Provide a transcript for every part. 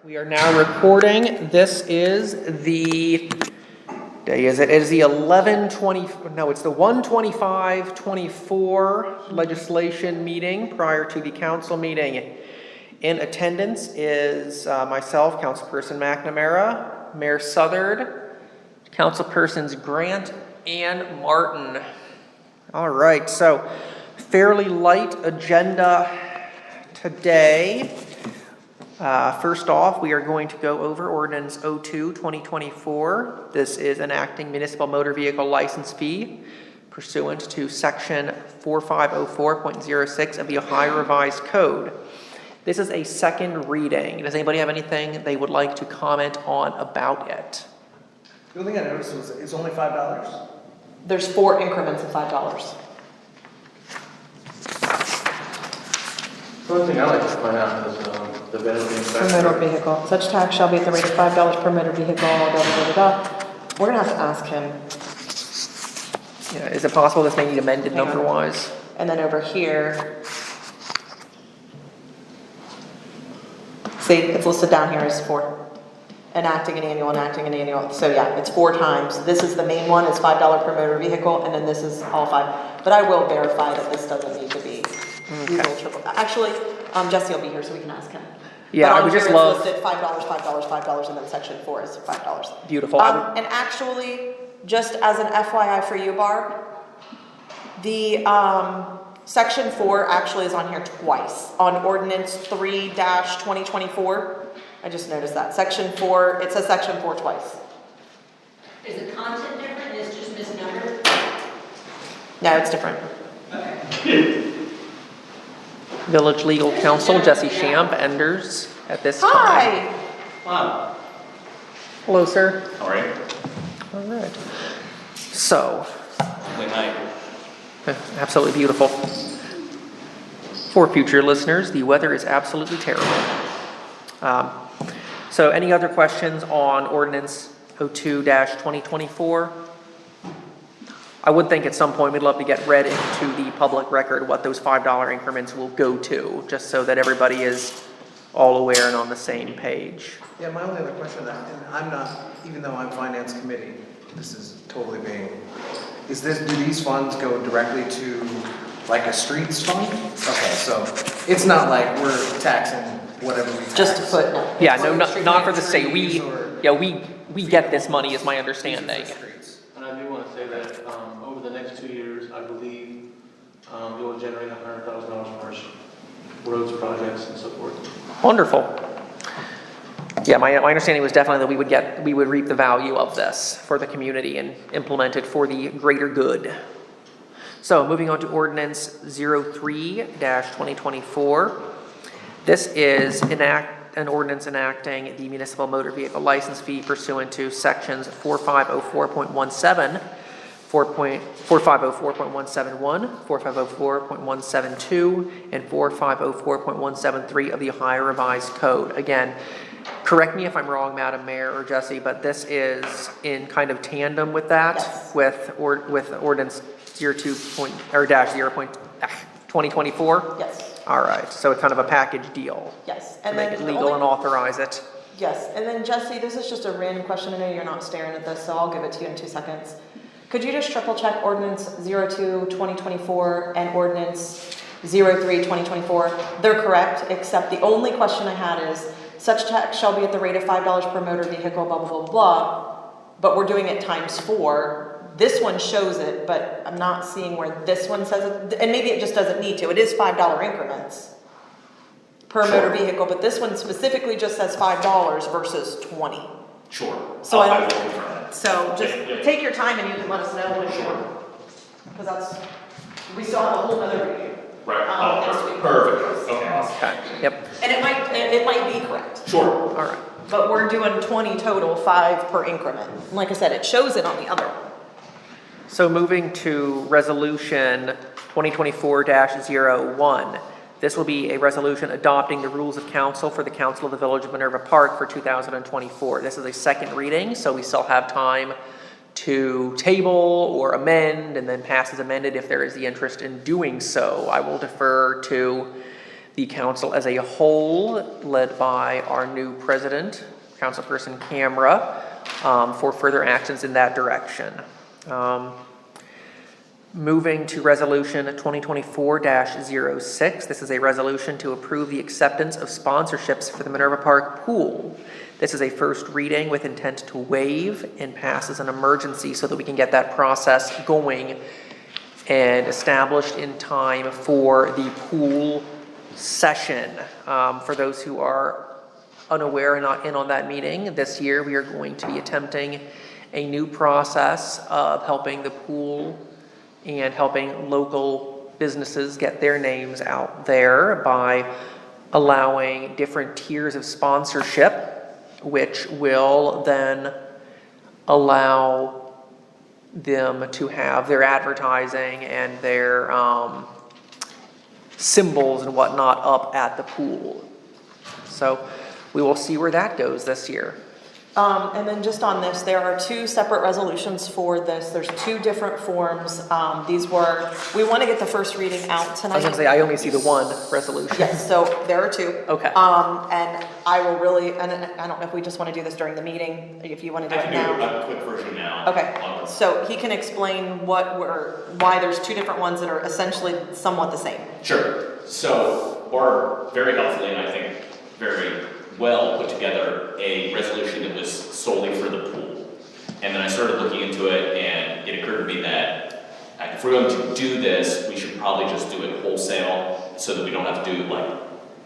We are now recording. This is the day, is it? It is the 11/20, no, it's the 1/25/24 legislation meeting prior to the council meeting. In attendance is myself, Councilperson McNamara, Mayor Southard, Councilpersons Grant and Martin. All right, so fairly light agenda today. First off, we are going to go over Ordinance 02/2024. This is enacting municipal motor vehicle license fee pursuant to Section 4504.06 of the Ohio Revised Code. This is a second reading. Does anybody have anything they would like to comment on about it? The only thing I noticed was it's only $5. There's 4 increments of $5. The only thing I like to point out is the benefit Per inspection. motor vehicle. Such tax shall be at the rate of $5 per motor vehicle, da, da, da, da, da. We're gonna have to ask him. Yeah, is it possible this may need amended Hang on. number-wise? And then over here, see, it's listed down here as 4. Enacting an annual. So yeah, it's 4 times. This is the main one, it's $5 per motor vehicle, and then this is all 5. But I will verify that this doesn't need to be. We will triple. Actually, Jesse will be here so we can ask him. Yeah, But I on would just here it's love- listed $5, $5, and then section 4 is $5. Beautiful. And actually, just as an FYI for you, Barb, the section 4 actually is on here twice on ordinance 3-2024. I just noticed that section 4. It says section 4 twice. Is the content different? It's just misnumbered? No, it's different. Village Legal Counsel Jesse Shamp enters at this time. Hi. Wow. Hello, sir. All right. All right. So, Good night. absolutely beautiful. For future listeners, the weather is absolutely terrible. So any other questions on Ordinance 02-2024? I would think at some point we'd love to get read into the public record what those $5 increments will go to, just so that everybody is all aware and on the same page. Yeah, my only other question, and I'm not, even though I'm finance committee, this is totally being, do these funds go directly to like a streets fund? Okay, so it's not like we're taxing whatever we tax. Just to put, no. Yeah, no, not for the state. Trees or- We get this money is my understanding. Streets. And I do want to say that over the next 2 years, I believe it will generate $100,000 for our roads projects and so forth. Wonderful. Yeah, my understanding was definitely that we would reap the value of this for the community and implement it for the greater good. So moving on to Ordinance 03-2024. This is an ordinance enacting the municipal motor vehicle license fee pursuant to sections 4504.17, 4504.171, 4504.172, and 4504.173 of the Ohio Revised Code. Again, correct me if I'm wrong, Madam Mayor or Jesse, but this is in kind of tandem with that, Yes. with Ordinance 2024? Yes, All right, so it's kind of a package deal yes. to And make then it the legal only- and authorize it. Yes, and then Jesse, this is just a random question. I know you're not staring at this, so I'll give it to you in 2 seconds. Could you just triple check Ordinance 02-2024 and Ordinance 03-2024? They're correct, except the only question I had is, such tax shall be at the rate of $5 per motor vehicle, blah, blah, blah, blah, but we're doing it times 4. This one shows it, but I'm not seeing where this one says it, and maybe it just doesn't need to. It is $5 increments per motor vehicle, but this one specifically just says $5 versus 20. Sure. So I will don't- confirm that. So just take your time and you can let us know when you're, because we still have a whole other review. Right. Next week. Perfect. Okay. Okay, yep, And it might be correct, Sure. all right. but we're doing 20 total, 5 per increment. And like I said, it shows it on the other one. So moving to Resolution 2024-01. This will be a resolution adopting the rules of council for the Council of the Village of Minerva Park for 2024. This is a second reading, so we still have time to table or amend and then pass as amended if there is the interest in doing so. I will defer to the council as a whole, led by our new president, Councilperson Camera, for further actions in that direction. Moving to Resolution 2024-06, this is a resolution to approve the acceptance of sponsorships for the Minerva Park Pool. This is a first reading with intent to waive and pass as an emergency so that we can get that process going and established in time for the pool session. For those who are unaware and not in on that meeting, this year we are going to be attempting a new process of helping the pool and helping local businesses get their names out there by allowing different tiers of sponsorship, which will then allow them to have their advertising and their symbols and whatnot up at the pool. So we will see where that goes this year. And then just on this, there are two separate resolutions for this. There's two different forms. We want to get the first reading out tonight. I was gonna say, I only see the one resolution. Yes, so there are two. Okay. And I will really, and I don't know if we just want to do this during the meeting, if you want to do I it can do now. a quick version now. Okay, so he can explain why there's two different ones that are essentially somewhat the same. Sure. So Barb very helpfully, and I think very well, put together a resolution that was solely for the pool. And then I started looking into it, and it occurred to me that if we're going to do this, we should probably just do it wholesale so that we don't have to do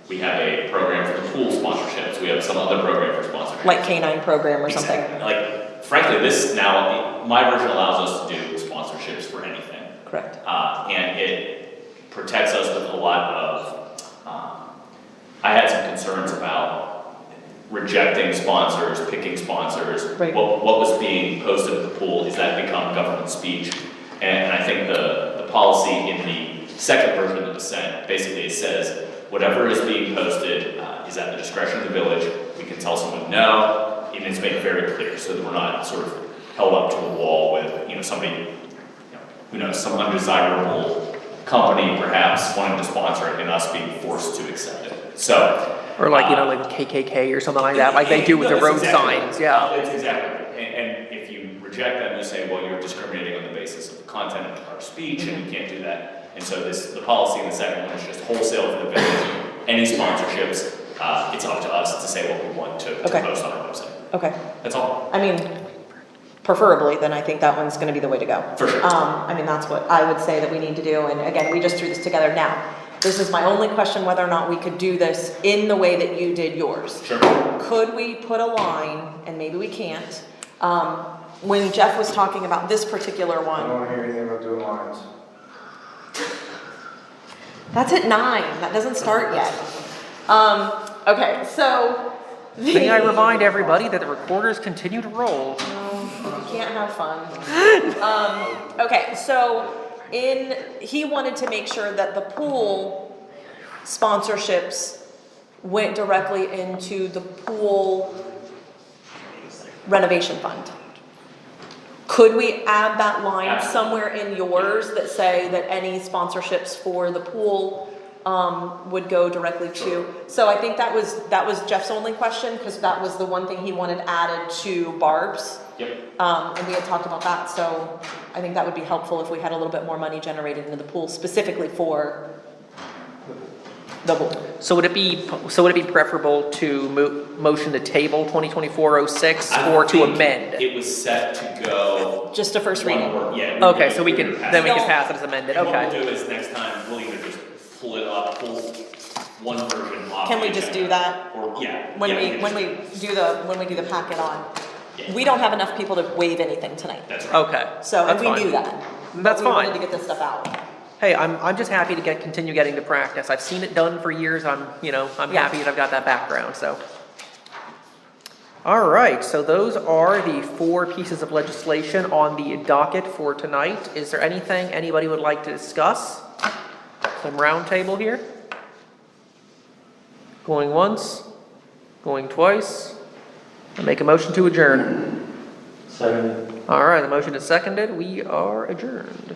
we have a program for the pool sponsorships, we have some other program for sponsorships. Like K9 program or something. Exactly. Frankly, this now, my version allows us to do sponsorships for anything. Correct. And it protects us with a lot of, I had some concerns about rejecting sponsors, picking sponsors. Right. What was being posted at the pool, is that become government speech? And I think the policy in the second version of the dissent, basically it says, whatever is being posted is at the discretion of the village. We can tell someone no, and it's made very clear so that we're not sort of held up to the wall with, somebody, who knows, some undesirable company perhaps wanting to sponsor it and us being forced to accept it. So, Or like KKK or something like that, like they do with the that's road exactly signs, right. yeah. It's exactly right. And if you reject that, you say, well, you're discriminating on the basis of the content of our speech, and you can't do that. And so the policy in the second one is just wholesale for the village. Any sponsorships, it's up to us to say what we want to Okay. post on our website. Okay. That's all. I mean, preferably, then I think that one's gonna be the way to go. For sure. That's what I would say that we need to do, and again, we just threw this together now. This is my only question, whether or not we could do this in the way that you did yours. Sure. Could we put a line, and maybe we can't, when Jeff was talking about this particular I one, don't wanna hear anything about doing lines. that's at 9, that doesn't start yet. Okay, so. May I remind everybody that the recorders continue to roll. You can't have fun. Okay, so he wanted to make sure that the pool sponsorships went directly into the pool renovation fund. Could we add that line Absolutely. somewhere in yours that say that any sponsorships for the pool would go directly to? So I think that was Jeff's only question, because that was the one thing he wanted added to Barb's. Yep. And we had talked about that, so I think that would be helpful if we had a little bit more money generated into the pool specifically for the pool. So would it be preferable to motion to table 2024-06 or to amend? It was set to go. Just a first one reading. more- Yeah. Okay, so we can pass then we it. can pass it as amended, And what okay. we'll do is next time, we'll either just pull one version off. Can we the just agenda. do that? Or, yeah. When yeah, we do the packet on, Yeah. we don't have enough people to waive anything tonight. That's right. Okay. So, and that's we fine. knew that. That's But we wanted fine. to get this stuff out. Hey, I'm just happy to continue getting the practice. I've seen it done for years. I'm Yeah. happy that I've got that background, so. All right, so those are the 4 pieces of legislation on the docket for tonight. Is there anything anybody would like to discuss? Some roundtable here? Going once, going twice. I make a motion to adjourn. Second. All right, the motion is seconded. We are adjourned.